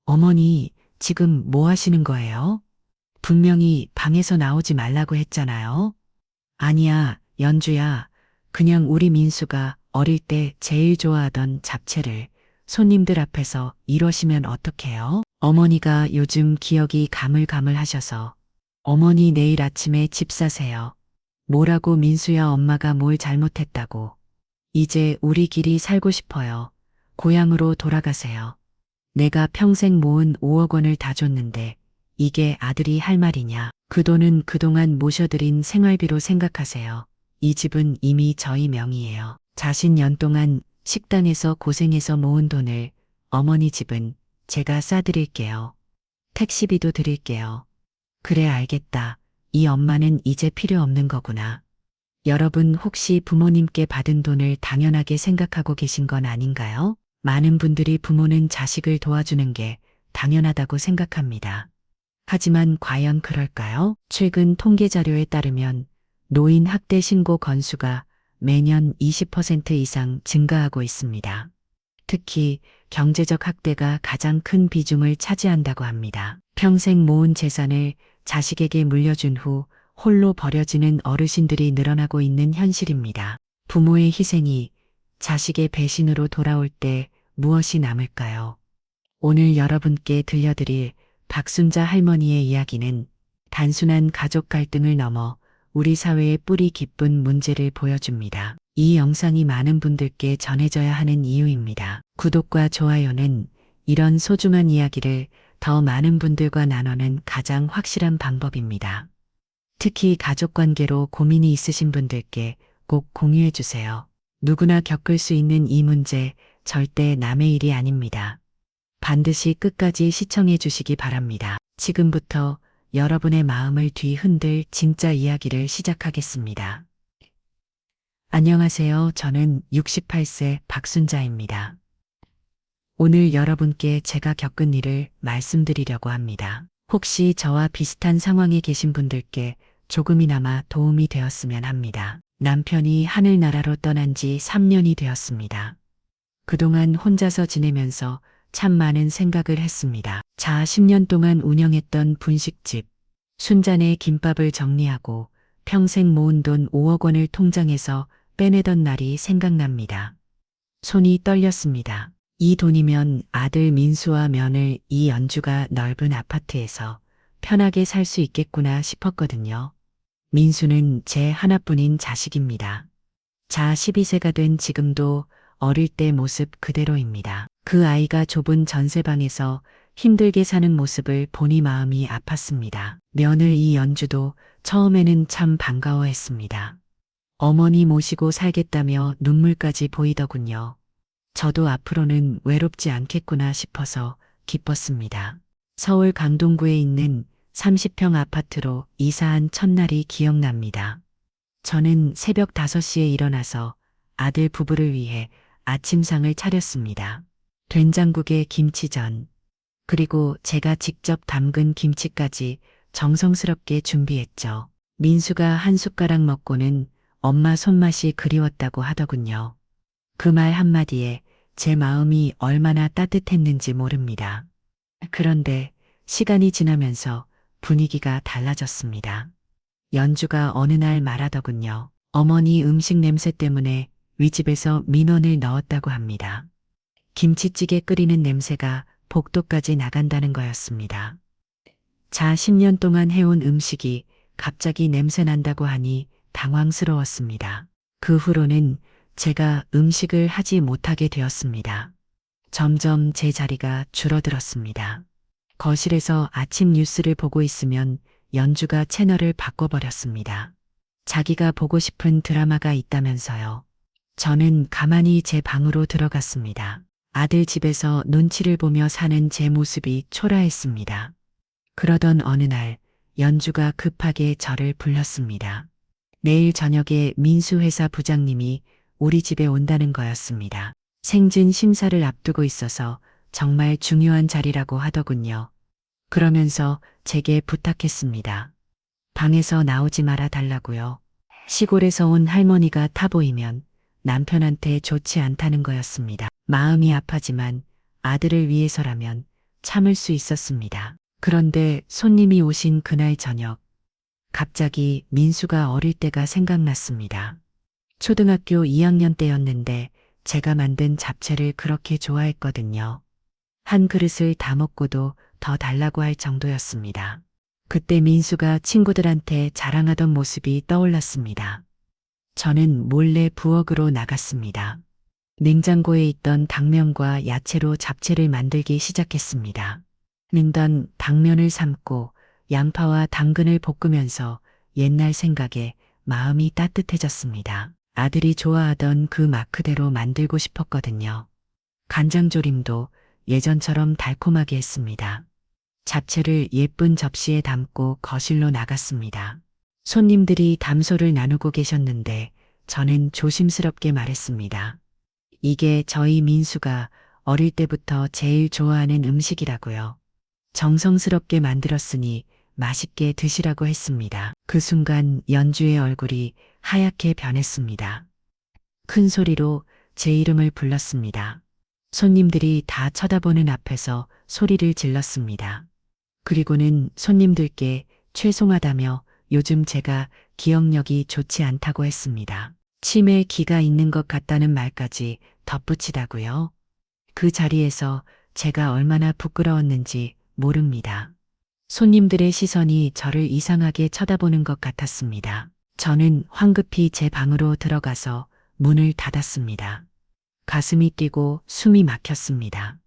어머니, 지금 뭐 하시는 거예요? 분명히 방에서 나오지 말라고 했잖아요. 아니야, 연주야. 그냥 우리 민수가 어릴 때 제일 좋아하던 잡채를 손님들 앞에서 이러시면 어떡해요? 어머니가 요즘 기억이 가물가물하셔서 어머니 내일 아침에 집 사세요. 뭐라고 민수야 엄마가 뭘 잘못했다고. 이제 우리끼리 살고 싶어요. 고향으로 돌아가세요. 내가 평생 모은 5억 원을 다 줬는데 이게 아들이 할 말이냐. 그 돈은 그동안 모셔드린 생활비로 생각하세요. 이 집은 이미 저희 명의예요. 자신 년 동안 식당에서 고생해서 모은 돈을 어머니 집은 제가 싸드릴게요. 택시비도 드릴게요. 그래 알겠다. 이 엄마는 이제 필요 없는 거구나. 여러분 혹시 부모님께 받은 돈을 당연하게 생각하고 계신 건 아닌가요? 많은 분들이 부모는 자식을 도와주는 게 당연하다고 생각합니다. 하지만 과연 그럴까요? 최근 통계 자료에 따르면 노인 학대 신고 건수가 매년 20% 이상 증가하고 있습니다. 특히 경제적 학대가 가장 큰 비중을 차지한다고 합니다. 평생 모은 재산을 자식에게 물려준 후 홀로 버려지는 어르신들이 늘어나고 있는 현실입니다. 부모의 희생이 자식의 배신으로 돌아올 때 무엇이 남을까요? 오늘 여러분께 들려드릴 박순자 할머니의 이야기는 단순한 가족 갈등을 넘어 우리 사회의 뿌리 깊은 문제를 보여줍니다. 이 영상이 많은 분들께 전해져야 하는 이유입니다. 구독과 좋아요는 이런 소중한 이야기를 더 많은 분들과 나누는 가장 확실한 방법입니다. 특히 가족관계로 고민이 있으신 분들께 꼭 공유해 주세요. 누구나 겪을 수 있는 이 문제 절대 남의 일이 아닙니다. 반드시 끝까지 시청해 주시기 바랍니다. 지금부터 여러분의 마음을 뒤흔들 진짜 이야기를 시작하겠습니다. 안녕하세요. 저는 68세 박순자입니다. 오늘 여러분께 제가 겪은 일을 말씀드리려고 합니다. 혹시 저와 비슷한 상황에 계신 분들께 조금이나마 도움이 되었으면 합니다. 남편이 하늘나라로 떠난 지 3년이 되었습니다. 그동안 혼자서 지내면서 참 많은 생각을 했습니다. 10년 동안 운영했던 분식집, 순잔의 김밥을 정리하고 평생 모은 돈 5억 원을 통장에서 빼내던 날이 생각납니다. 손이 떨렸습니다. 이 돈이면 아들 민수와 며느리 이 연주가 넓은 아파트에서 편하게 살 수 있겠구나 싶었거든요. 민수는 제 하나뿐인 자식입니다. 12세가 된 지금도 어릴 때 모습 그대로입니다. 그 아이가 좁은 전세방에서 힘들게 사는 모습을 보니 마음이 아팠습니다. 며느리 연주도 처음에는 참 반가워했습니다. 어머니 모시고 살겠다며 눈물까지 보이더군요. 저도 앞으로는 외롭지 않겠구나 싶어서 기뻤습니다. 서울 강동구에 있는 30평 아파트로 이사한 첫날이 기억납니다. 저는 새벽 5시에 일어나서 아들 부부를 위해 아침상을 차렸습니다. 된장국에 김치전, 그리고 제가 직접 담근 김치까지 정성스럽게 준비했죠. 민수가 한 숟가락 먹고는 엄마 손맛이 그리웠다고 하더군요. 그 말 한마디에 제 마음이 얼마나 따뜻했는지 모릅니다. 그런데 시간이 지나면서 분위기가 달라졌습니다. 연주가 어느 날 말하더군요. 어머니 음식 냄새 때문에 위집에서 민원을 넣었다고 합니다. 김치찌개 끓이는 냄새가 복도까지 나간다는 거였습니다. 10년 동안 해온 음식이 갑자기 냄새 난다고 하니 당황스러웠습니다. 그 후로는 제가 음식을 하지 못하게 되었습니다. 점점 제 자리가 줄어들었습니다. 거실에서 아침 뉴스를 보고 있으면 연주가 채널을 바꿔버렸습니다. 자기가 보고 싶은 드라마가 있다면서요. 저는 가만히 제 방으로 들어갔습니다. 아들 집에서 눈치를 보며 사는 제 모습이 초라했습니다. 그러던 어느 날 연주가 급하게 저를 불렀습니다. 내일 저녁에 민수 회사 부장님이 우리 집에 온다는 거였습니다. 생진 심사를 앞두고 있어서 정말 중요한 자리라고 하더군요. 그러면서 제게 부탁했습니다. 방에서 나오지 말아 달라고요. 시골에서 온 할머니가 타 보이면 남편한테 좋지 않다는 거였습니다. 마음이 아파지만 아들을 위해서라면 참을 수 있었습니다. 그런데 손님이 오신 그날 저녁, 갑자기 민수가 어릴 때가 생각났습니다. 초등학교 2학년 때였는데 제가 만든 잡채를 그렇게 좋아했거든요. 한 그릇을 다 먹고도 더 달라고 할 정도였습니다. 그때 민수가 친구들한테 자랑하던 모습이 떠올랐습니다. 저는 몰래 부엌으로 나갔습니다. 냉장고에 있던 당면과 야채로 잡채를 만들기 시작했습니다. 냉던 당면을 삶고 양파와 당근을 볶으면서 옛날 생각에 마음이 따뜻해졌습니다. 아들이 좋아하던 그 맛 그대로 만들고 싶었거든요. 간장조림도 예전처럼 달콤하게 했습니다. 잡채를 예쁜 접시에 담고 거실로 나갔습니다. 손님들이 담소를 나누고 계셨는데 저는 조심스럽게 말했습니다. 이게 저희 민수가 어릴 때부터 제일 좋아하는 음식이라고요. 정성스럽게 만들었으니 맛있게 드시라고 했습니다. 그 순간 연주의 얼굴이 하얗게 변했습니다. 큰 소리로 제 이름을 불렀습니다. 손님들이 다 쳐다보는 앞에서 소리를 질렀습니다. 그리고는 손님들께 죄송하다며 요즘 제가 기억력이 좋지 않다고 했습니다. 치매에 기가 있는 것 같다는 말까지 덧붙이다고요. 그 자리에서 제가 얼마나 부끄러웠는지 모릅니다. 손님들의 시선이 저를 이상하게 쳐다보는 것 같았습니다. 저는 황급히 제 방으로 들어가서 문을 닫았습니다. 가슴이 뛰고 숨이 막혔습니다.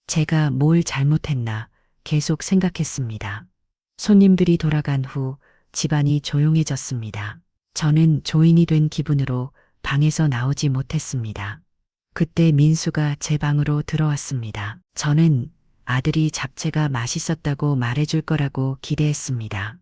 제가 뭘 잘못했나 계속 생각했습니다. 손님들이 돌아간 후 집안이 조용해졌습니다. 저는 조인이 된 기분으로 방에서 나오지 못했습니다. 그때 민수가 제 방으로 들어왔습니다. 저는 아들이 잡채가 맛있었다고 말해줄 거라고 기대했습니다.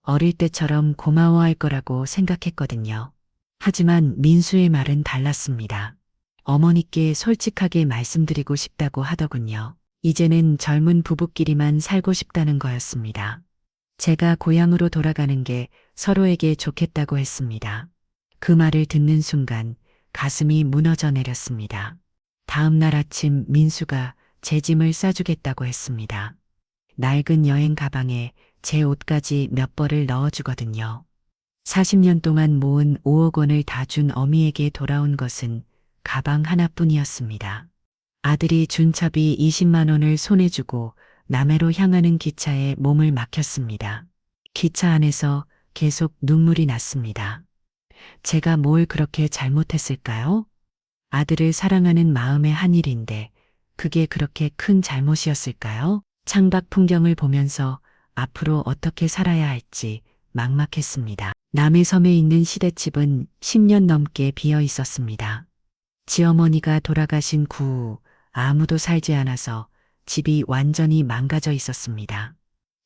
어릴 때처럼 고마워할 거라고 생각했거든요. 하지만 민수의 말은 달랐습니다. 어머니께 솔직하게 말씀드리고 싶다고 하더군요. 이제는 젊은 부부끼리만 살고 싶다는 거였습니다. 제가 고향으로 돌아가는 게 서로에게 좋겠다고 했습니다. 그 말을 듣는 순간 가슴이 무너져 내렸습니다. 다음 날 아침 민수가 제 짐을 싸주겠다고 했습니다. 낡은 여행 가방에 제 옷까지 몇 벌을 넣어주거든요. 40년 동안 모은 5억 원을 다 준 어미에게 돌아온 것은 가방 하나뿐이었습니다. 아들이 준 차비 20만 원을 손에 쥐고 남해로 향하는 기차에 몸을 맡겼습니다. 기차 안에서 계속 눈물이 났습니다. 제가 뭘 그렇게 잘못했을까요? 아들을 사랑하는 마음의 한 일인데 그게 그렇게 큰 잘못이었을까요? 창밖 풍경을 보면서 앞으로 어떻게 살아야 할지 막막했습니다. 남해섬에 있는 시댁집은 10년 넘게 비어 있었습니다. 지어머니가 돌아가신 후 아무도 살지 않아서 집이 완전히 망가져 있었습니다.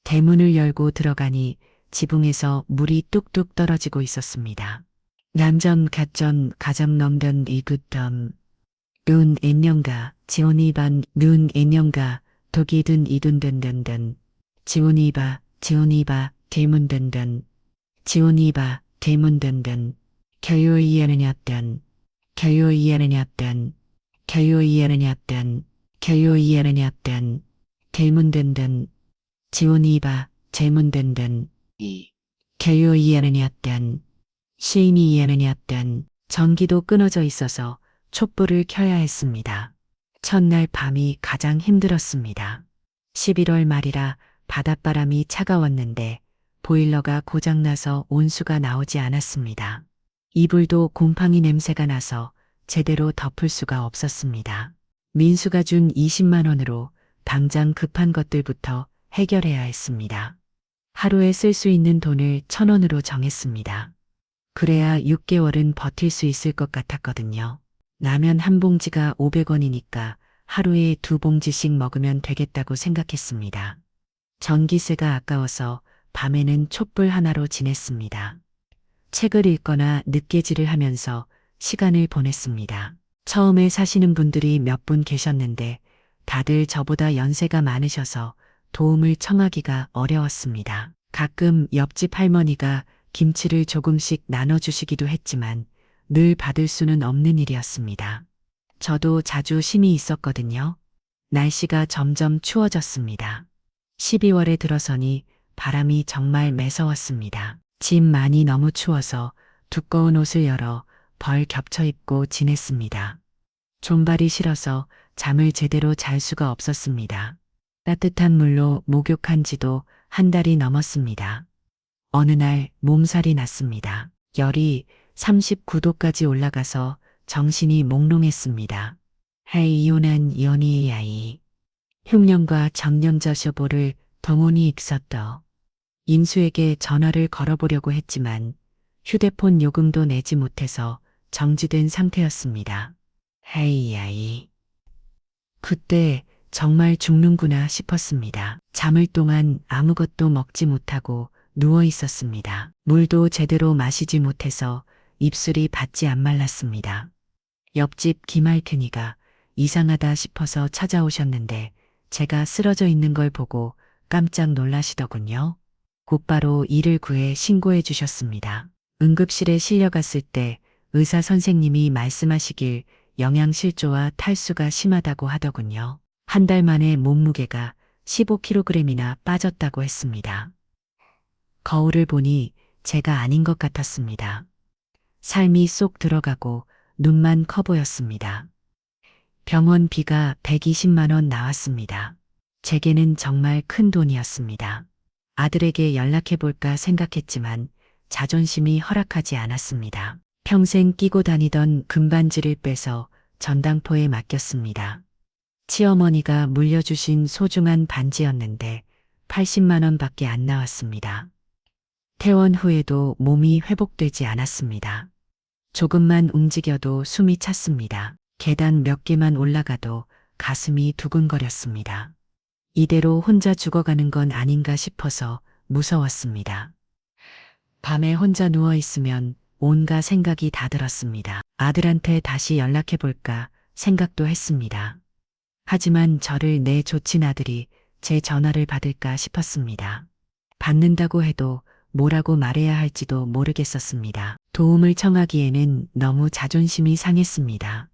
대문을 열고 들어가니 지붕에서 물이 뚝뚝 떨어지고 있었습니다. 남전 갓전 가정 넘던 이굿덤 눈 앤영가 지온이반 눈 앤영가 독이든 이둔든든든 지온이바 대문든든 지온이바 대문든든 겨요이하느냐든 겨요이하느냐든 겨요이하느냐든 겨요이하느냐든 대문든든 지온이바 제문든든 겨요이하느냐든 시인이 이하느냐든 전기도 끊어져 있어서 촛불을 켜야 했습니다. 첫날 밤이 가장 힘들었습니다. 11월 말이라 바닷바람이 차가웠는데 보일러가 고장나서 온수가 나오지 않았습니다. 이불도 곰팡이 냄새가 나서 제대로 덮을 수가 없었습니다. 민수가 준 20만 원으로 당장 급한 것들부터 해결해야 했습니다. 하루에 쓸 수 있는 돈을 1,000원으로 정했습니다. 그래야 6개월은 버틸 수 있을 것 같았거든요. 라면 한 봉지가 500원이니까 하루에 2봉지씩 먹으면 되겠다고 생각했습니다. 전기세가 아까워서 밤에는 촛불 하나로 지냈습니다. 책을 읽거나 늦게질을 하면서 시간을 보냈습니다. 처음에 사시는 분들이 몇 분 계셨는데 다들 저보다 연세가 많으셔서 도움을 청하기가 어려웠습니다. 가끔 옆집 할머니가 김치를 조금씩 나눠주시기도 했지만 늘 받을 수는 없는 일이었습니다. 저도 자주 심이 있었거든요. 날씨가 점점 추워졌습니다. 12월에 들어서니 바람이 정말 매서웠습니다. 집 많이 너무 추워서 두꺼운 옷을 열어 벌 겹쳐 입고 지냈습니다. 존발이 싫어서 잠을 제대로 잘 수가 없었습니다. 따뜻한 물로 목욕한 지도 한 달이 넘었습니다. 어느 날 몸살이 났습니다. 열이 39도까지 올라가서 정신이 몽롱했습니다. 이혼한 연희의 아이. 흉년과 정령저셔보를 동원이 익었더. 인수에게 전화를 걸어보려고 했지만 휴대폰 요금도 내지 못해서 정지된 상태였습니다. 아이. 그때 정말 죽는구나 싶었습니다. 잠을 동안 아무것도 먹지 못하고 누워 있었습니다. 물도 제대로 마시지 못해서 입술이 바지 안 말랐습니다. 옆집 김할튼이가 이상하다 싶어서 찾아오셨는데 제가 쓰러져 있는 걸 보고 깜짝 놀라시더군요. 곧바로 119에 신고해 주셨습니다. 응급실에 실려갔을 때 의사 선생님이 말씀하시길 영양실조와 탈수가 심하다고 하더군요. 한 달 만에 몸무게가 15kg이나 빠졌다고 했습니다. 거울을 보니 제가 아닌 것 같았습니다. 삶이 쏙 들어가고 눈만 커 보였습니다. 병원비가 120만 원 나왔습니다. 제게는 정말 큰 돈이었습니다. 아들에게 연락해볼까 생각했지만 자존심이 허락하지 않았습니다. 평생 끼고 다니던 금반지를 빼서 전당포에 맡겼습니다. 시어머니가 물려주신 소중한 반지였는데 80만 원밖에 안 나왔습니다. 퇴원 후에도 몸이 회복되지 않았습니다. 조금만 움직여도 숨이 찼습니다. 계단 몇 개만 올라가도 가슴이 두근거렸습니다. 이대로 혼자 죽어가는 건 아닌가 싶어서 무서웠습니다. 밤에 혼자 누워 있으면 온갖 생각이 다 들었습니다. 아들한테 다시 연락해볼까 생각도 했습니다. 하지만 저를 내쫓은 아들이 제 전화를 받을까 싶었습니다. 받는다고 해도 뭐라고 말해야 할지도 모르겠었습니다. 도움을 청하기에는 너무 자존심이 상했습니다.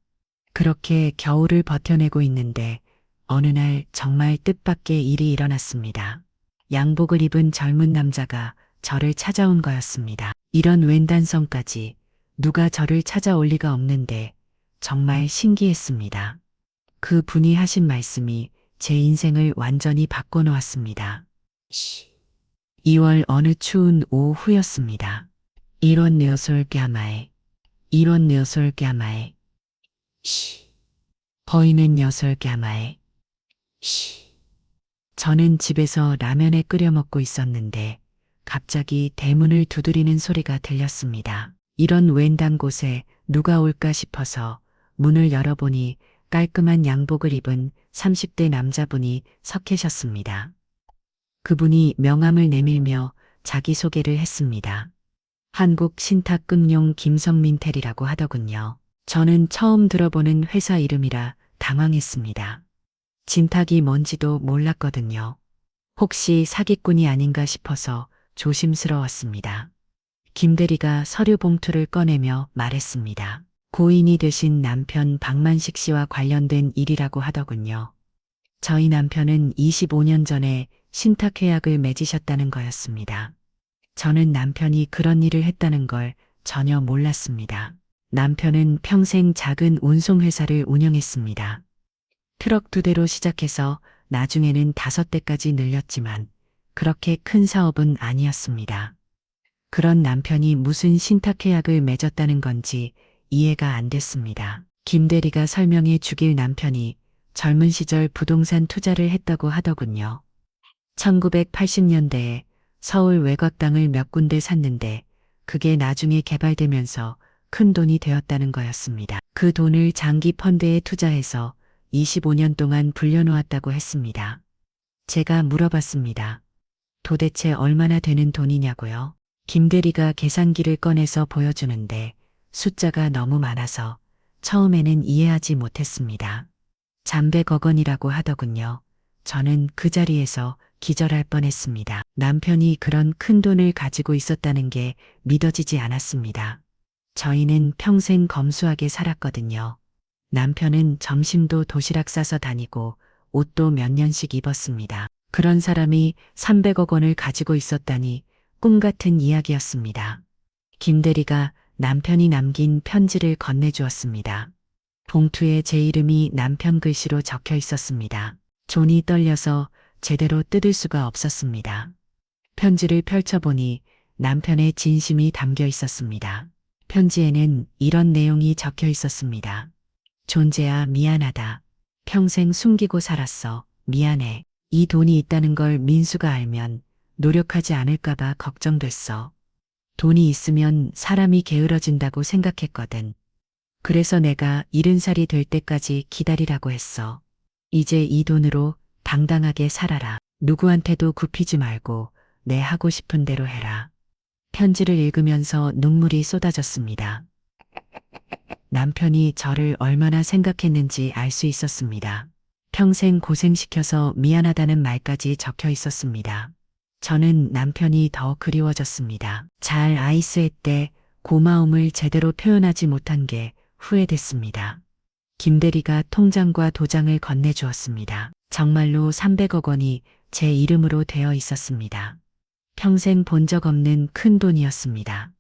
그렇게 겨울을 버텨내고 있는데 어느 날 정말 뜻밖의 일이 일어났습니다. 양복을 입은 젊은 남자가 저를 찾아온 거였습니다. 이런 웬단성까지 누가 저를 찾아올 리가 없는데 정말 신기했습니다. 그 분이 하신 말씀이 제 인생을 완전히 바꿔놓았습니다. 2월 어느 추운 오후였습니다. 이런 녀석 까마에, 이런 녀석 까마에, 보이는 녀석 까마에. 저는 집에서 라면을 끓여 먹고 있었는데 갑자기 대문을 두드리는 소리가 들렸습니다. 이런 웬단 곳에 누가 올까 싶어서 문을 열어보니 깔끔한 양복을 입은 30대 남자분이 서 계셨습니다. 그분이 명함을 내밀며 자기소개를 했습니다. 한국 신탁금융 김성민텔이라고 하더군요. 저는 처음 들어보는 회사 이름이라 당황했습니다. 진탁이 뭔지도 몰랐거든요. 혹시 사기꾼이 아닌가 싶어서 조심스러웠습니다. 김대리가 서류 봉투를 꺼내며 말했습니다. 고인이 되신 남편 박만식 씨와 관련된 일이라고 하더군요. 저희 남편은 25년 전에 신탁계약을 맺으셨다는 거였습니다. 저는 남편이 그런 일을 했다는 걸 전혀 몰랐습니다. 남편은 평생 작은 운송회사를 운영했습니다. 트럭 2대로 시작해서 나중에는 5대까지 늘렸지만 그렇게 큰 사업은 아니었습니다. 그런 남편이 무슨 신탁계약을 맺었다는 건지 이해가 안 됐습니다. 김 대리가 설명해 주길 남편이 젊은 시절 부동산 투자를 했다고 하더군요. 1980년대에 서울 외곽 땅을 몇 군데 샀는데 그게 나중에 개발되면서 큰 돈이 되었다는 거였습니다. 그 돈을 장기 펀드에 투자해서 25년 동안 불려놓았다고 했습니다. 제가 물어봤습니다. 도대체 얼마나 되는 돈이냐고요? 김 대리가 계산기를 꺼내서 보여주는데 숫자가 너무 많아서 처음에는 이해하지 못했습니다. 잠백억 원이라고 하더군요. 저는 그 자리에서 기절할 뻔했습니다. 남편이 그런 큰 돈을 가지고 있었다는 게 믿어지지 않았습니다. 저희는 평생 검소하게 살았거든요. 남편은 점심도 도시락 싸서 다니고 옷도 몇 년씩 입었습니다. 그런 사람이 300억 원을 가지고 있었다니 꿈 같은 이야기였습니다. 김대리가 남편이 남긴 편지를 건네주었습니다. 봉투에 제 이름이 남편 글씨로 적혀 있었습니다. 손이 떨려서 제대로 뜯을 수가 없었습니다. 편지를 펼쳐보니 남편의 진심이 담겨 있었습니다. 편지에는 이런 내용이 적혀 있었습니다. 존재야, 미안하다. 평생 숨기고 살았어. 미안해. 이 돈이 있다는 걸 민수가 알면 노력하지 않을까봐 걱정됐어. 돈이 있으면 사람이 게으러진다고 생각했거든. 그래서 내가 70살이 될 때까지 기다리라고 했어. 이제 이 돈으로 당당하게 살아라. 누구한테도 굽히지 말고 내 하고 싶은 대로 해라. 편지를 읽으면서 눈물이 쏟아졌습니다. 남편이 저를 얼마나 생각했는지 알 수 있었습니다. 평생 고생시켜서 미안하다는 말까지 적혀 있었습니다. 저는 남편이 더 그리워졌습니다. 잘 아이스했때 고마움을 제대로 표현하지 못한 게 후회됐습니다. 김대리가 통장과 도장을 건네주었습니다. 정말로 300억 원이 제 이름으로 되어 있었습니다. 평생 본 적 없는 큰 돈이었습니다.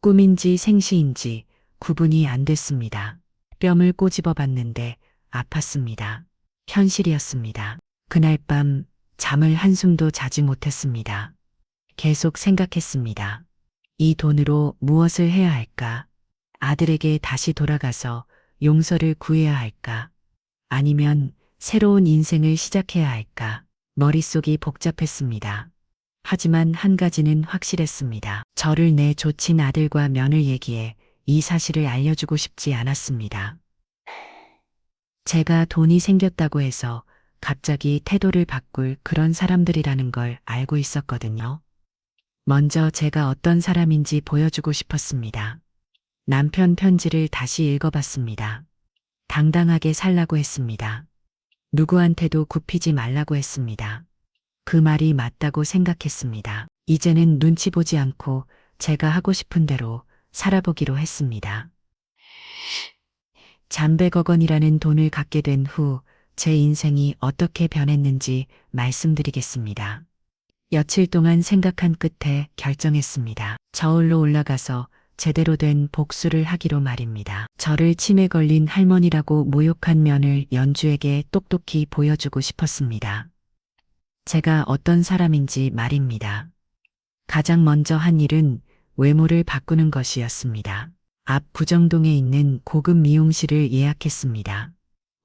꿈인지 생시인지 구분이 안 됐습니다. 뺨을 꼬집어 봤는데 아팠습니다. 현실이었습니다. 그날 밤 잠을 한숨도 자지 못했습니다. 계속 생각했습니다. 이 돈으로 무엇을 해야 할까? 아들에게 다시 돌아가서 용서를 구해야 할까? 아니면 새로운 인생을 시작해야 할까? 머릿속이 복잡했습니다. 하지만 한 가지는 확실했습니다. 저를 내쫓은 아들과 며느리 얘기에 이 사실을 알려주고 싶지 않았습니다. 제가 돈이 생겼다고 해서 갑자기 태도를 바꿀 그런 사람들이라는 걸 알고 있었거든요. 먼저 제가 어떤 사람인지 보여주고 싶었습니다. 남편 편지를 다시 읽어봤습니다. 당당하게 살라고 했습니다. 누구한테도 굽히지 말라고 했습니다. 그 말이 맞다고 생각했습니다. 이제는 눈치 보지 않고 제가 하고 싶은 대로 살아보기로 했습니다. 잠백억 원이라는 돈을 갖게 된 후 제 인생이 어떻게 변했는지 말씀드리겠습니다. 며칠 동안 생각한 끝에 결정했습니다. 저울로 올라가서 제대로 된 복수를 하기로 말입니다. 저를 치매 걸린 할머니라고 모욕한 면을 연주에게 똑똑히 보여주고 싶었습니다. 제가 어떤 사람인지 말입니다. 가장 먼저 한 일은 외모를 바꾸는 것이었습니다. 앞 부정동에 있는 고급 미용실을 예약했습니다.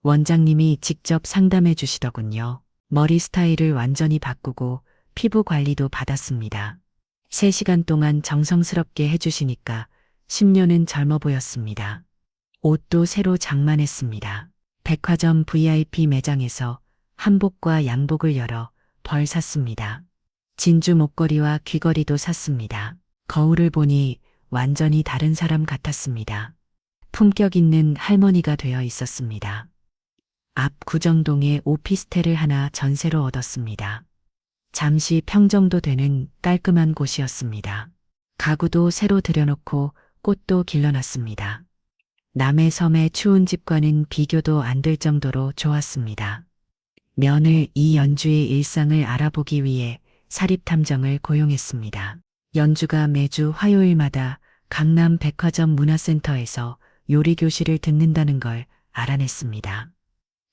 원장님이 직접 상담해 주시더군요. 머리 스타일을 완전히 바꾸고 피부 관리도 받았습니다. 3시간 동안 정성스럽게 해주시니까 10년은 젊어 보였습니다. 옷도 새로 장만했습니다. 백화점 VIP 매장에서 한복과 양복을 열어 벌 샀습니다. 진주 목걸이와 귀걸이도 샀습니다. 거울을 보니 완전히 다른 사람 같았습니다. 품격 있는 할머니가 되어 있었습니다. 앞 구정동에 오피스텔을 하나 전세로 얻었습니다. 잠시 평정도 되는 깔끔한 곳이었습니다. 가구도 새로 들여놓고 꽃도 길러놨습니다. 남의 섬의 추운 집과는 비교도 안 될 정도로 좋았습니다. 며느 이연주의 일상을 알아보기 위해 사립탐정을 고용했습니다. 연주가 매주 화요일마다 강남 백화점 문화센터에서 요리교실을 듣는다는 걸 알아냈습니다.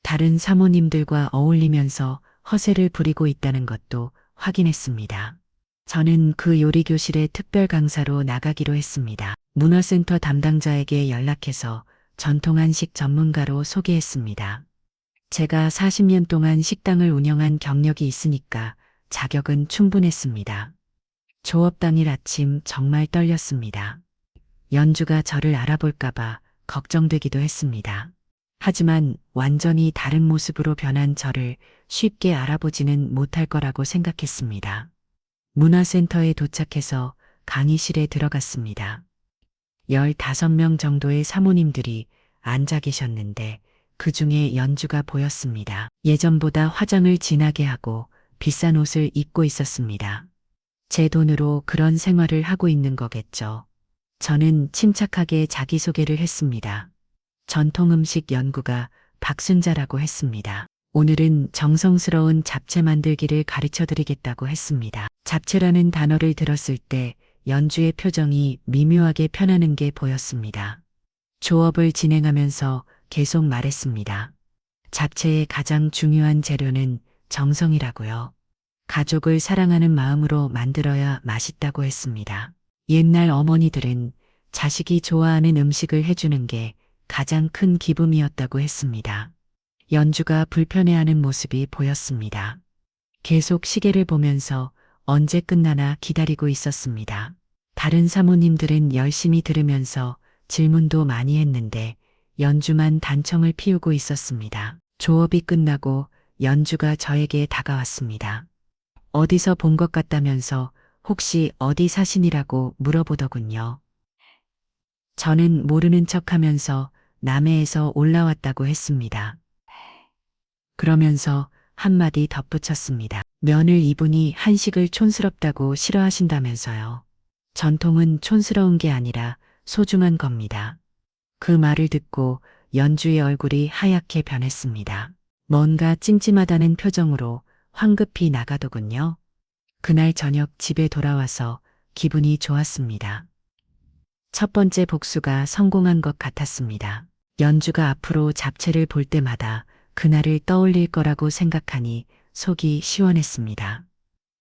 다른 사모님들과 어울리면서 허세를 부리고 있다는 것도 확인했습니다. 저는 그 요리교실의 특별 강사로 나가기로 했습니다. 문화센터 담당자에게 연락해서 전통 한식 전문가로 소개했습니다. 제가 40년 동안 식당을 운영한 경력이 있으니까 자격은 충분했습니다. 조업 당일 아침 정말 떨렸습니다. 연주가 저를 알아볼까봐 걱정되기도 했습니다. 하지만 완전히 다른 모습으로 변한 저를 쉽게 알아보지는 못할 거라고 생각했습니다. 문화센터에 도착해서 강의실에 들어갔습니다. 15명 정도의 사모님들이 앉아 계셨는데 그 중에 연주가 보였습니다. 예전보다 화장을 진하게 하고 비싼 옷을 입고 있었습니다. 제 돈으로 그런 생활을 하고 있는 거겠죠. 저는 침착하게 자기소개를 했습니다. 전통 음식 연구가 박순자라고 했습니다. 오늘은 정성스러운 잡채 만들기를 가르쳐 드리겠다고 했습니다. 잡채라는 단어를 들었을 때 연주의 표정이 미묘하게 편하는 게 보였습니다. 조업을 진행하면서 계속 말했습니다. 잡채의 가장 중요한 재료는 정성이라고요. 가족을 사랑하는 마음으로 만들어야 맛있다고 했습니다. 옛날 어머니들은 자식이 좋아하는 음식을 해주는 게 가장 큰 기쁨이었다고 했습니다. 연주가 불편해하는 모습이 보였습니다. 계속 시계를 보면서 언제 끝나나 기다리고 있었습니다. 다른 사모님들은 열심히 들으면서 질문도 많이 했는데 연주만 단청을 피우고 있었습니다. 조업이 끝나고 연주가 저에게 다가왔습니다. 어디서 본 것 같다면서 혹시 어디 사신이라고 물어보더군요. 저는 모르는 척하면서 남해에서 올라왔다고 했습니다. 그러면서 한마디 덧붙였습니다. 면을 입으니 한식을 촌스럽다고 싫어하신다면서요. 전통은 촌스러운 게 아니라 소중한 겁니다. 그 말을 듣고 연주의 얼굴이 하얗게 변했습니다. 뭔가 찜찜하다는 표정으로 황급히 나가더군요. 그날 저녁 집에 돌아와서 기분이 좋았습니다. 첫 번째 복수가 성공한 것 같았습니다. 연주가 앞으로 잡채를 볼 때마다 그날을 떠올릴 거라고 생각하니 속이 시원했습니다.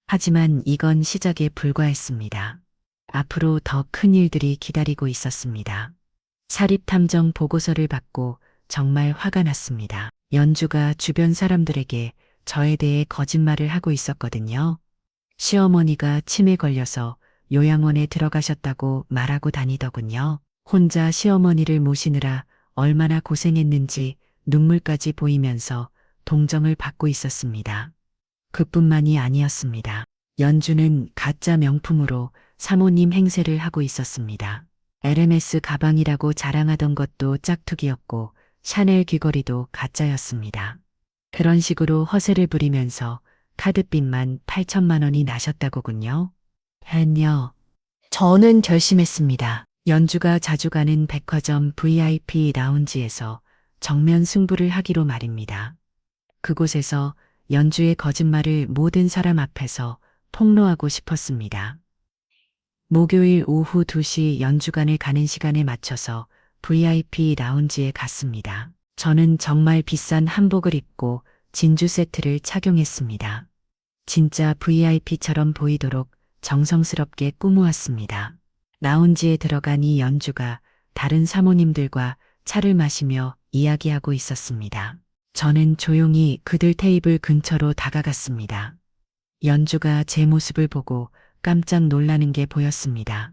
하지만 이건 시작에 불과했습니다. 앞으로 더 큰 일들이 기다리고 있었습니다. 사립탐정 보고서를 받고 정말 화가 났습니다. 연주가 주변 사람들에게 저에 대해 거짓말을 하고 있었거든요. 시어머니가 치매 걸려서 요양원에 들어가셨다고 말하고 다니더군요. 혼자 시어머니를 모시느라 얼마나 고생했는지 눈물까지 보이면서 동정을 받고 있었습니다. 그뿐만이 아니었습니다. 연주는 가짜 명품으로 사모님 행세를 하고 있었습니다. LMS 가방이라고 자랑하던 것도 짝퉁이었고 샤넬 귀걸이도 가짜였습니다. 그런 식으로 허세를 부리면서 카드빚만 8천만 원이 나셨다고군요. 헨요. 저는 결심했습니다. 연주가 자주 가는 백화점 VIP 라운지에서 정면 승부를 하기로 말입니다. 그곳에서 연주의 거짓말을 모든 사람 앞에서 폭로하고 싶었습니다. 목요일 오후 2시 연주관을 가는 시간에 맞춰서 VIP 라운지에 갔습니다. 저는 정말 비싼 한복을 입고 진주 세트를 착용했습니다. 진짜 VIP처럼 보이도록 정성스럽게 꾸무었습니다. 라운지에 들어가니 연주가 다른 사모님들과 차를 마시며 이야기하고 있었습니다. 저는 조용히 그들 테이블 근처로 다가갔습니다. 연주가 제 모습을 보고 깜짝 놀라는 게 보였습니다.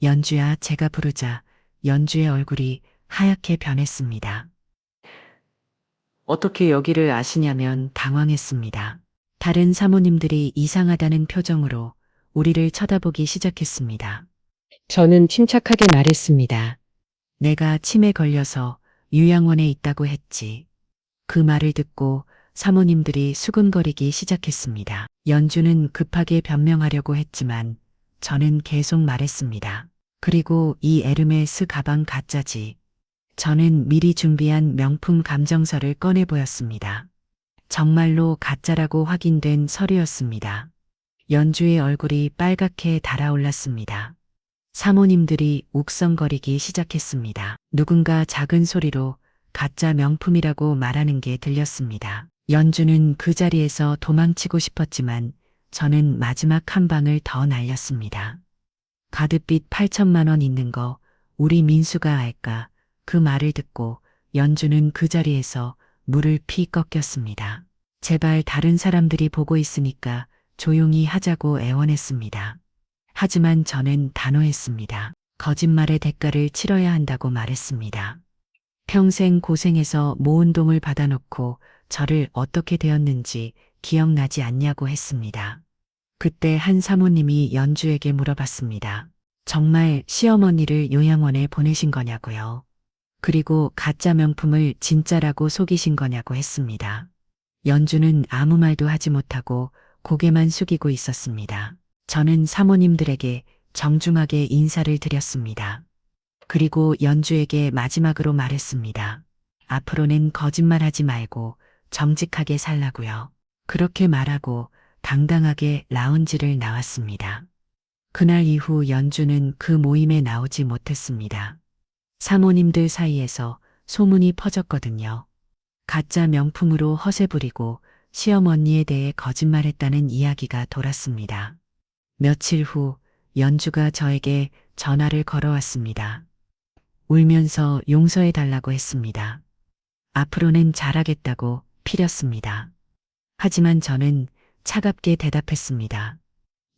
연주야, 제가 부르자 연주의 얼굴이 하얗게 변했습니다. 어떻게 여기를 아시냐면 당황했습니다. 다른 사모님들이 이상하다는 표정으로 우리를 쳐다보기 시작했습니다. 저는 침착하게 말했습니다. 내가 치매 걸려서 요양원에 있다고 했지. 그 말을 듣고 사모님들이 수근거리기 시작했습니다. 연주는 급하게 변명하려고 했지만 저는 계속 말했습니다. 그리고 이 에르메스 가방 가짜지. 저는 미리 준비한 명품 감정서를 꺼내 보였습니다. 정말로 가짜라고 확인된 서류였습니다. 연주의 얼굴이 빨갛게 달아올랐습니다. 사모님들이 욱성거리기 시작했습니다. 누군가 작은 소리로 가짜 명품이라고 말하는 게 들렸습니다. 연주는 그 자리에서 도망치고 싶었지만 저는 마지막 한 방을 더 날렸습니다. 가득빚 8천만 원 있는 거 우리 민수가 알까? 그 말을 듣고 연주는 그 자리에서 물을 피 꺾였습니다. 제발 다른 사람들이 보고 있으니까 조용히 하자고 애원했습니다. 하지만 저는 단호했습니다. 거짓말의 대가를 치러야 한다고 말했습니다. 평생 고생해서 모은 돈을 받아놓고 저를 어떻게 되었는지 기억나지 않냐고 했습니다. 그때 한 사모님이 연주에게 물어봤습니다. 정말 시어머니를 요양원에 보내신 거냐고요. 그리고 가짜 명품을 진짜라고 속이신 거냐고 했습니다. 연주는 아무 말도 하지 못하고 고개만 숙이고 있었습니다. 저는 사모님들에게 정중하게 인사를 드렸습니다. 그리고 연주에게 마지막으로 말했습니다. 앞으로는 거짓말하지 말고 정직하게 살라고요. 그렇게 말하고 당당하게 라운지를 나왔습니다. 그날 이후 연주는 그 모임에 나오지 못했습니다. 사모님들 사이에서 소문이 퍼졌거든요. 가짜 명품으로 허세 부리고 시어머니에 대해 거짓말했다는 이야기가 돌았습니다. 며칠 후 연주가 저에게 전화를 걸어왔습니다. 울면서 용서해 달라고 했습니다. 앞으로는 잘하겠다고 피렸습니다. 하지만 저는 차갑게 대답했습니다.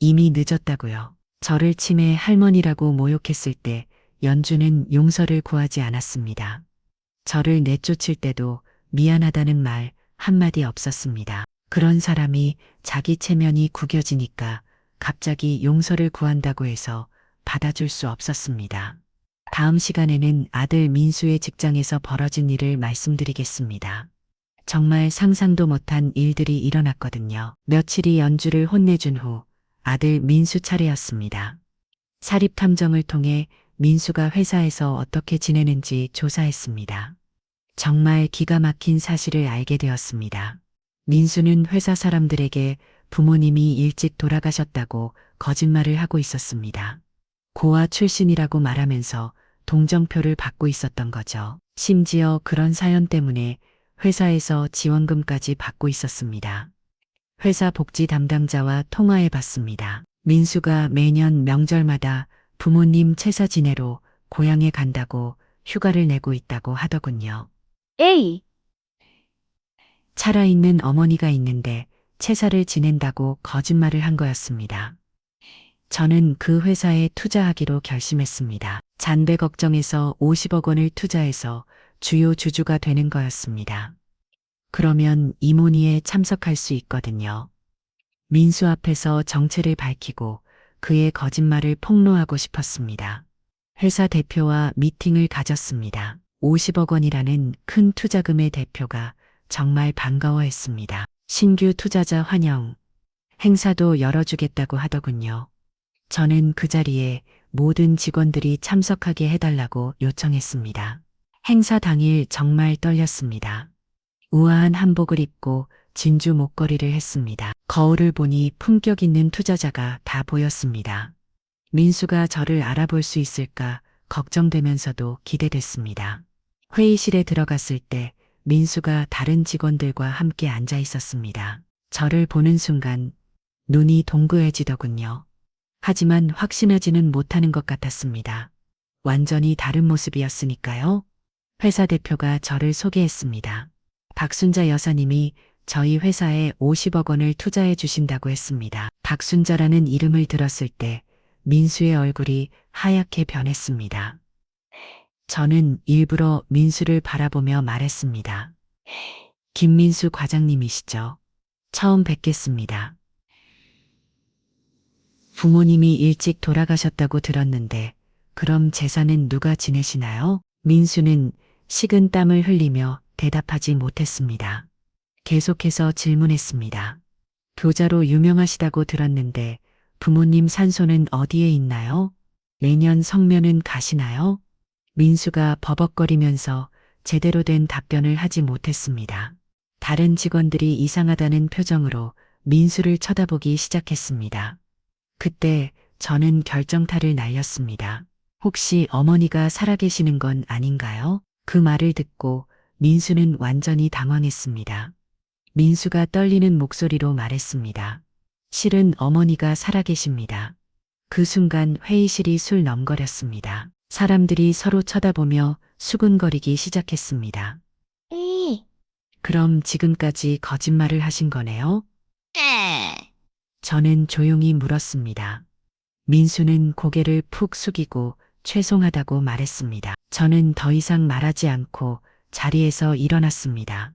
이미 늦었다고요. 저를 치매 할머니라고 모욕했을 때 연주는 용서를 구하지 않았습니다. 저를 내쫓을 때도 미안하다는 말 한마디 없었습니다. 그런 사람이 자기 체면이 구겨지니까 갑자기 용서를 구한다고 해서 받아줄 수 없었습니다. 다음 시간에는 아들 민수의 직장에서 벌어진 일을 말씀드리겠습니다. 정말 상상도 못한 일들이 일어났거든요. 며칠이 연주를 혼내준 후 아들 민수 차례였습니다. 사립 탐정을 통해 민수가 회사에서 어떻게 지내는지 조사했습니다. 정말 기가 막힌 사실을 알게 되었습니다. 민수는 회사 사람들에게 부모님이 일찍 돌아가셨다고 거짓말을 하고 있었습니다. 고아 출신이라고 말하면서 동정표를 받고 있었던 거죠. 심지어 그런 사연 때문에 회사에서 지원금까지 받고 있었습니다. 회사 복지 담당자와 통화해 봤습니다. 민수가 매년 명절마다 부모님 제사 지내러 고향에 간다고 휴가를 내고 있다고 하더군요. 에이, 살아있는 어머니가 있는데 제사를 지낸다고 거짓말을 한 거였습니다. 저는 그 회사에 투자하기로 결심했습니다. 잔배 걱정에서 50억 원을 투자해서 주요 주주가 되는 거였습니다. 그러면 이모니에 참석할 수 있거든요. 민수 앞에서 정체를 밝히고 그의 거짓말을 폭로하고 싶었습니다. 회사 대표와 미팅을 가졌습니다. 50억 원이라는 큰 투자금의 대표가 정말 반가워했습니다. 신규 투자자 환영, 행사도 열어주겠다고 하더군요. 저는 그 자리에 모든 직원들이 참석하게 해달라고 요청했습니다. 행사 당일 정말 떨렸습니다. 우아한 한복을 입고 진주 목걸이를 했습니다. 거울을 보니 품격 있는 투자자가 다 보였습니다. 민수가 저를 알아볼 수 있을까 걱정되면서도 기대됐습니다. 회의실에 들어갔을 때 민수가 다른 직원들과 함께 앉아 있었습니다. 저를 보는 순간 눈이 동그해지더군요. 하지만 확신하지는 못하는 것 같았습니다. 완전히 다른 모습이었으니까요. 회사 대표가 저를 소개했습니다. 박순자 여사님이 저희 회사에 50억 원을 투자해 주신다고 했습니다. 박순자라는 이름을 들었을 때 민수의 얼굴이 하얗게 변했습니다. 저는 일부러 민수를 바라보며 말했습니다. 김민수 과장님이시죠? 처음 뵙겠습니다. 부모님이 일찍 돌아가셨다고 들었는데 그럼 재산은 누가 지내시나요? 민수는 식은 땀을 흘리며 대답하지 못했습니다. 계속해서 질문했습니다. 교자로 유명하시다고 들었는데 부모님 산소는 어디에 있나요? 매년 성묘는 가시나요? 민수가 버벅거리면서 제대로 된 답변을 하지 못했습니다. 다른 직원들이 이상하다는 표정으로 민수를 쳐다보기 시작했습니다. 그때 저는 결정타를 날렸습니다. 혹시 어머니가 살아계시는 건 아닌가요? 그 말을 듣고 민수는 완전히 당황했습니다. 민수가 떨리는 목소리로 말했습니다. 실은 어머니가 살아계십니다. 그 순간 회의실이 술렁거렸습니다. 사람들이 서로 쳐다보며 수군거리기 시작했습니다. 에이, 그럼 지금까지 거짓말을 하신 거네요? 에. 저는 조용히 물었습니다. 민수는 고개를 푹 숙이고 죄송하다고 말했습니다. 저는 더 이상 말하지 않고 자리에서 일어났습니다.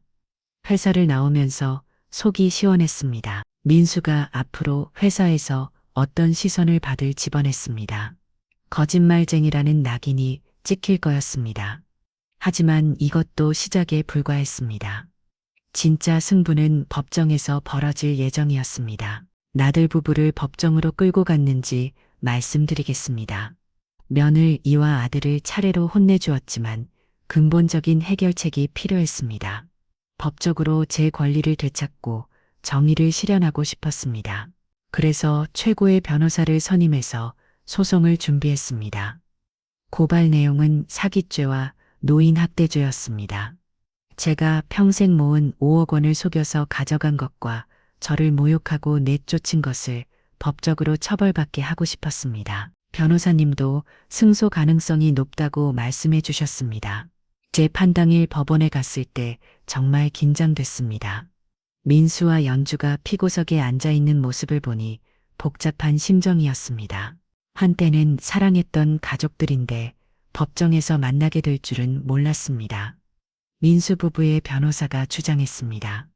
회사를 나오면서 속이 시원했습니다. 민수가 앞으로 회사에서 어떤 시선을 받을지 뻔했습니다. 거짓말쟁이라는 낙인이 찍힐 거였습니다. 하지만 이것도 시작에 불과했습니다. 진짜 승부는 법정에서 벌어질 예정이었습니다. 나들 부부를 법정으로 끌고 갔는지 말씀드리겠습니다. 며느리와 아들을 차례로 혼내주었지만 근본적인 해결책이 필요했습니다. 법적으로 제 권리를 되찾고 정의를 실현하고 싶었습니다. 그래서 최고의 변호사를 선임해서 소송을 준비했습니다. 고발 내용은 사기죄와 노인학대죄였습니다. 제가 평생 모은 5억 원을 속여서 가져간 것과 저를 모욕하고 내쫓은 것을 법적으로 처벌받게 하고 싶었습니다. 변호사님도 승소 가능성이 높다고 말씀해 주셨습니다. 재판당일 법원에 갔을 때 정말 긴장됐습니다. 민수와 연주가 피고석에 앉아 있는 모습을 보니 복잡한 심정이었습니다. 한때는 사랑했던 가족들인데 법정에서 만나게 될 줄은 몰랐습니다. 민수 부부의 변호사가 주장했습니다.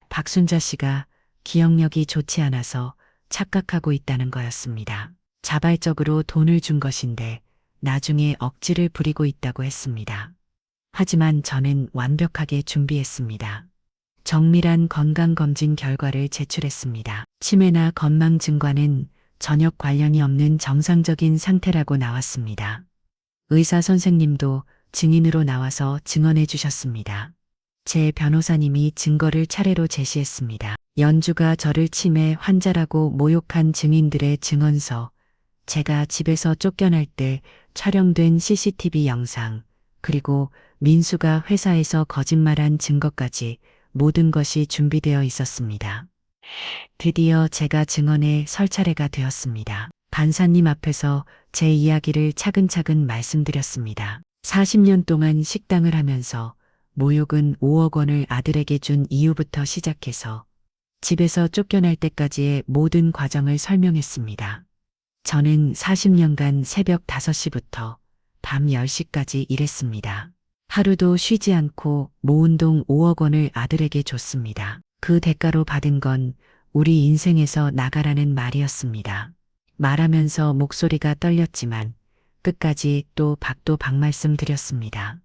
박순자 씨가 기억력이 좋지 않아서 착각하고 있다는 거였습니다. 자발적으로 돈을 준 것인데 나중에 억지를 부리고 있다고 했습니다. 하지만 저는 완벽하게 준비했습니다. 정밀한 건강검진 결과를 제출했습니다. 치매나 건망 증과는 전혀 관련이 없는 정상적인 상태라고 나왔습니다. 의사 선생님도 증인으로 나와서 증언해 주셨습니다. 제 변호사님이 증거를 차례로 제시했습니다. 연주가 저를 치매 환자라고 모욕한 증인들의 증언서, 제가 집에서 쫓겨날 때 촬영된 CCTV 영상, 그리고 민수가 회사에서 거짓말한 증거까지 모든 것이 준비되어 있었습니다. 드디어 제가 증언에 설 차례가 되었습니다. 판사님 앞에서 제 이야기를 차근차근 말씀드렸습니다. 40년 동안 식당을 하면서 모욕은 5억 원을 아들에게 준 이유부터 시작해서 집에서 쫓겨날 때까지의 모든 과정을 설명했습니다. 저는 40년간 새벽 5시부터 밤 10시까지 일했습니다. 하루도 쉬지 않고 모은 돈 5억 원을 아들에게 줬습니다. 그 대가로 받은 건 우리 인생에서 나가라는 말이었습니다. 말하면서 목소리가 떨렸지만 끝까지 또 박도 말씀 드렸습니다.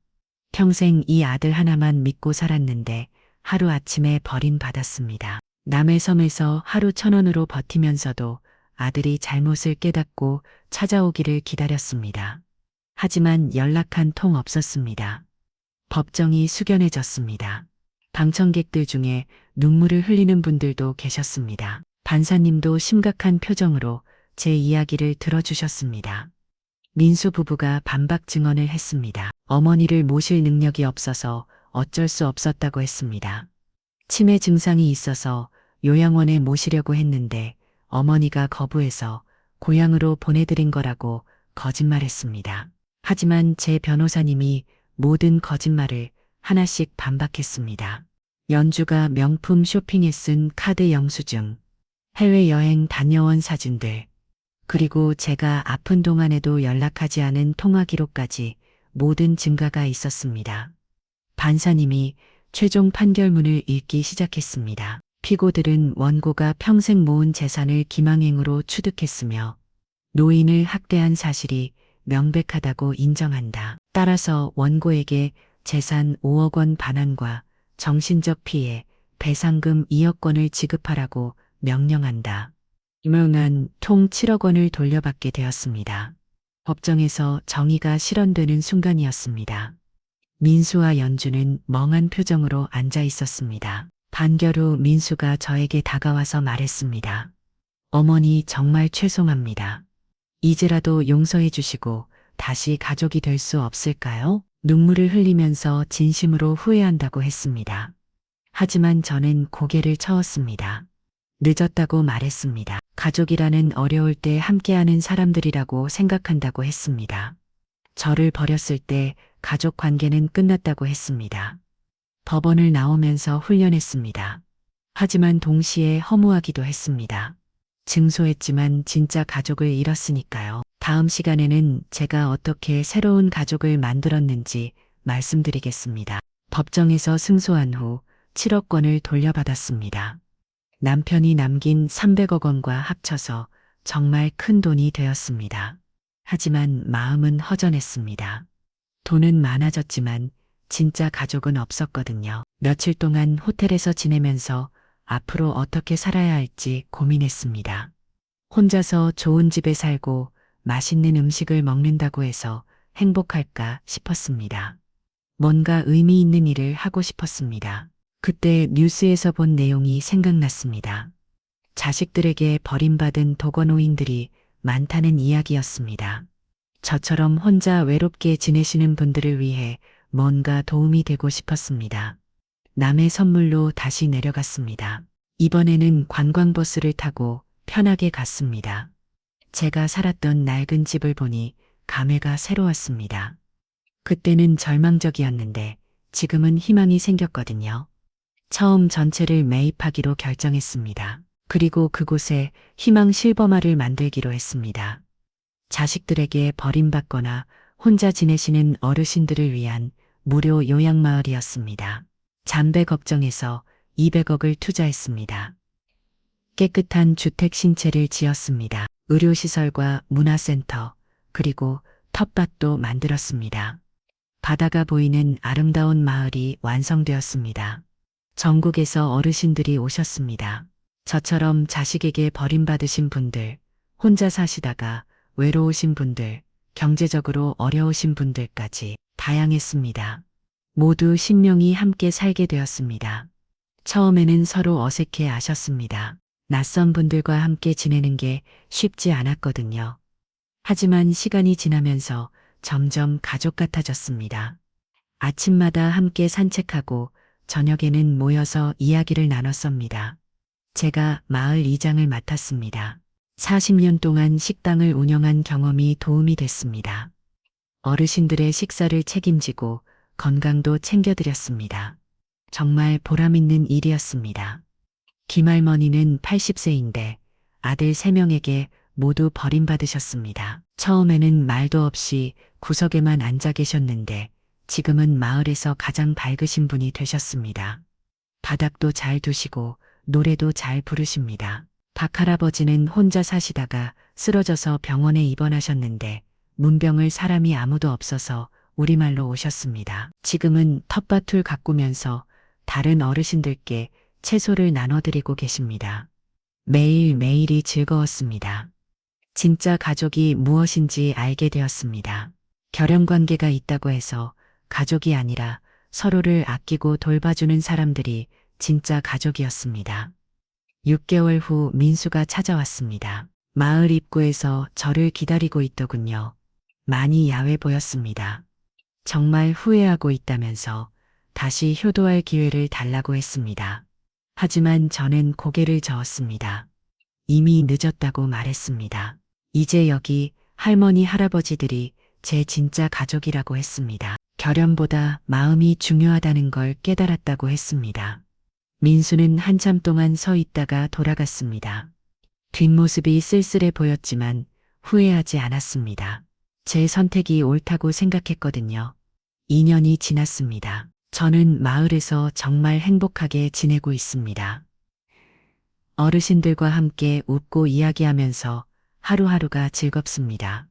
평생 이 아들 하나만 믿고 살았는데 하루아침에 버림받았습니다. 남의 섬에서 하루 1,000원으로 버티면서도 아들이 잘못을 깨닫고 찾아오기를 기다렸습니다. 하지만 연락 한 통 없었습니다. 법정이 숙연해졌습니다. 방청객들 중에 눈물을 흘리는 분들도 계셨습니다. 판사님도 심각한 표정으로 제 이야기를 들어주셨습니다. 민수 부부가 반박 증언을 했습니다. 어머니를 모실 능력이 없어서 어쩔 수 없었다고 했습니다. 치매 증상이 있어서 요양원에 모시려고 했는데 어머니가 거부해서 고향으로 보내드린 거라고 거짓말했습니다. 하지만 제 변호사님이 모든 거짓말을 하나씩 반박했습니다. 연주가 명품 쇼핑에 쓴 카드 영수증, 해외여행 다녀온 사진들, 그리고 제가 아픈 동안에도 연락하지 않은 통화 기록까지 모든 증거가 있었습니다. 판사님이 최종 판결문을 읽기 시작했습니다. 피고들은 원고가 평생 모은 재산을 기망행으로 취득했으며 노인을 학대한 사실이 명백하다고 인정한다. 따라서 원고에게 재산 5억 원 반환과 정신적 피해, 배상금 2억 원을 지급하라고 명령한다. 유명한 통 7억 원을 돌려받게 되었습니다. 법정에서 정의가 실현되는 순간이었습니다. 민수와 연주는 멍한 표정으로 앉아 있었습니다. 판결 후 민수가 저에게 다가와서 말했습니다. 어머니 정말 죄송합니다. 이제라도 용서해 주시고 다시 가족이 될 수 없을까요? 눈물을 흘리면서 진심으로 후회한다고 했습니다. 하지만 저는 고개를 저었습니다. 늦었다고 말했습니다. 가족이라는 어려울 때 함께하는 사람들이라고 생각한다고 했습니다. 저를 버렸을 때 가족 관계는 끝났다고 했습니다. 법원을 나오면서 훈련했습니다. 하지만 동시에 허무하기도 했습니다. 증소했지만 진짜 가족을 잃었으니까요. 다음 시간에는 제가 어떻게 새로운 가족을 만들었는지 말씀드리겠습니다. 법정에서 승소한 후 7억 원을 돌려받았습니다. 남편이 남긴 300억 원과 합쳐서 정말 큰 돈이 되었습니다. 하지만 마음은 허전했습니다. 돈은 많아졌지만 진짜 가족은 없었거든요. 며칠 동안 호텔에서 지내면서 앞으로 어떻게 살아야 할지 고민했습니다. 혼자서 좋은 집에 살고 맛있는 음식을 먹는다고 해서 행복할까 싶었습니다. 뭔가 의미 있는 일을 하고 싶었습니다. 그때 뉴스에서 본 내용이 생각났습니다. 자식들에게 버림받은 독거노인들이 많다는 이야기였습니다. 저처럼 혼자 외롭게 지내시는 분들을 위해 뭔가 도움이 되고 싶었습니다. 남의 선물로 다시 내려갔습니다. 이번에는 관광버스를 타고 편하게 갔습니다. 제가 살았던 낡은 집을 보니 감회가 새로웠습니다. 그때는 절망적이었는데 지금은 희망이 생겼거든요. 처음 전체를 매입하기로 결정했습니다. 그리고 그곳에 희망 실버마를 만들기로 했습니다. 자식들에게 버림받거나 혼자 지내시는 어르신들을 위한 무료 요양마을이었습니다. 잠배 걱정에서 200억을 투자했습니다. 깨끗한 주택 신체를 지었습니다. 의료시설과 문화센터, 그리고 텃밭도 만들었습니다. 바다가 보이는 아름다운 마을이 완성되었습니다. 전국에서 어르신들이 오셨습니다. 저처럼 자식에게 버림받으신 분들, 혼자 사시다가 외로우신 분들, 경제적으로 어려우신 분들까지 다양했습니다. 모두 신명이 함께 살게 되었습니다. 처음에는 서로 어색해 하셨습니다. 낯선 분들과 함께 지내는 게 쉽지 않았거든요. 하지만 시간이 지나면서 점점 가족 같아졌습니다. 아침마다 함께 산책하고 저녁에는 모여서 이야기를 나눴습니다. 제가 마을 이장을 맡았습니다. 40년 동안 식당을 운영한 경험이 도움이 됐습니다. 어르신들의 식사를 책임지고 건강도 챙겨드렸습니다. 정말 보람있는 일이었습니다. 김할머니는 80세인데 아들 3명에게 모두 버림받으셨습니다. 처음에는 말도 없이 구석에만 앉아 계셨는데 지금은 마을에서 가장 밝으신 분이 되셨습니다. 바닥도 잘 두시고 노래도 잘 부르십니다. 박할아버지는 혼자 사시다가 쓰러져서 병원에 입원하셨는데 문병을 사람이 아무도 없어서 우리말로 오셨습니다. 지금은 텃밭을 가꾸면서 다른 어르신들께 채소를 나눠드리고 계십니다. 매일매일이 즐거웠습니다. 진짜 가족이 무엇인지 알게 되었습니다. 결연관계가 있다고 해서 가족이 아니라 서로를 아끼고 돌봐주는 사람들이 진짜 가족이었습니다. 6개월 후 민수가 찾아왔습니다. 마을 입구에서 저를 기다리고 있더군요. 많이 야해 보였습니다. 정말 후회하고 있다면서 다시 효도할 기회를 달라고 했습니다. 하지만 저는 고개를 저었습니다. 이미 늦었다고 말했습니다. 이제 여기 할머니, 할아버지들이 제 진짜 가족이라고 했습니다. 결연보다 마음이 중요하다는 걸 깨달았다고 했습니다. 민수는 한참 동안 서 있다가 돌아갔습니다. 뒷모습이 쓸쓸해 보였지만 후회하지 않았습니다. 제 선택이 옳다고 생각했거든요. 2년이 지났습니다. 저는 마을에서 정말 행복하게 지내고 있습니다. 어르신들과 함께 웃고 이야기하면서 하루하루가 즐겁습니다.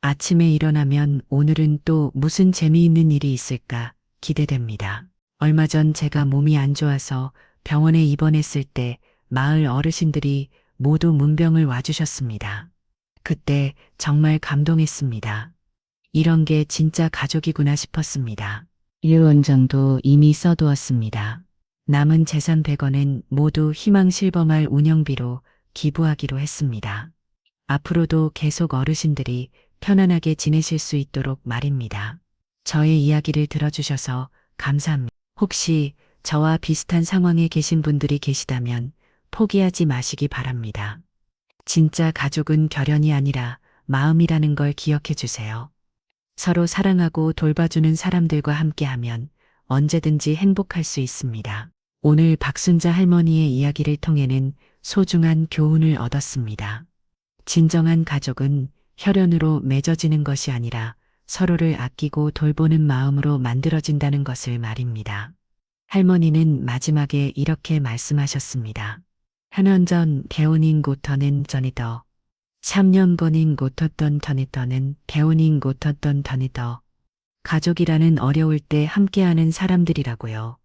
아침에 일어나면 오늘은 또 무슨 재미있는 일이 있을까 기대됩니다. 얼마 전 제가 몸이 안 좋아서 병원에 입원했을 때 마을 어르신들이 모두 문병을 와주셨습니다. 그때 정말 감동했습니다. 이런 게 진짜 가족이구나 싶었습니다. 일원장도 이미 써두었습니다. 남은 재산 100원은 모두 희망 실버마을 운영비로 기부하기로 했습니다. 앞으로도 계속 어르신들이 편안하게 지내실 수 있도록 말입니다. 저의 이야기를 들어주셔서 감사합니다. 혹시 저와 비슷한 상황에 계신 분들이 계시다면 포기하지 마시기 바랍니다. 진짜 가족은 결연이 아니라 마음이라는 걸 기억해 주세요. 서로 사랑하고 돌봐주는 사람들과 함께하면 언제든지 행복할 수 있습니다. 오늘 박순자 할머니의 이야기를 통해는 소중한 교훈을 얻었습니다. 진정한 가족은 혈연으로 맺어지는 것이 아니라 서로를 아끼고 돌보는 마음으로 만들어진다는 것을 말입니다. 할머니는 마지막에 이렇게 말씀하셨습니다. 한년 전 배우닌 고터는 전이더 3년 번인 고터던 터니더는 배우닌 고터던 터니더 가족이라는 어려울 때 함께하는 사람들이라고요.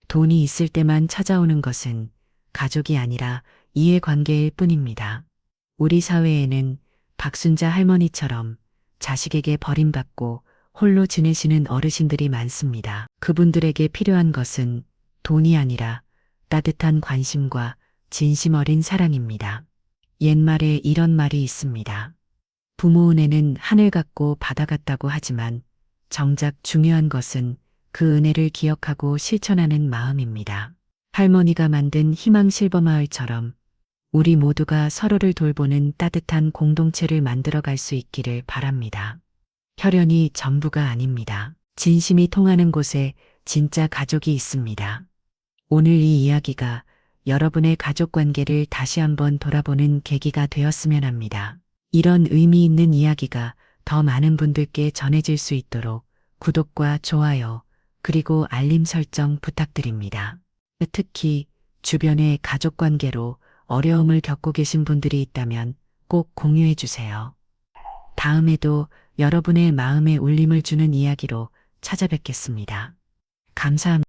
돈이 있을 때만 찾아오는 것은 가족이 아니라 이해관계일 뿐입니다. 우리 사회에는 박순자 할머니처럼 자식에게 버림받고 홀로 지내시는 어르신들이 많습니다. 그분들에게 필요한 것은 돈이 아니라 따뜻한 관심과 진심 어린 사랑입니다. 옛말에 이런 말이 있습니다. 부모 은혜는 하늘 같고 바다 같다고 하지만 정작 중요한 것은 그 은혜를 기억하고 실천하는 마음입니다. 할머니가 만든 희망 실버마을처럼 우리 모두가 서로를 돌보는 따뜻한 공동체를 만들어 갈 수 있기를 바랍니다. 혈연이 전부가 아닙니다. 진심이 통하는 곳에 진짜 가족이 있습니다. 오늘 이 이야기가 여러분의 가족 관계를 다시 한번 돌아보는 계기가 되었으면 합니다. 이런 의미 있는 이야기가 더 많은 분들께 전해질 수 있도록 구독과 좋아요, 그리고 알림 설정 부탁드립니다. 특히 주변의 가족 관계로 어려움을 겪고 계신 분들이 있다면 꼭 공유해 주세요. 다음에도 여러분의 마음에 울림을 주는 이야기로 찾아뵙겠습니다. 감사합니다.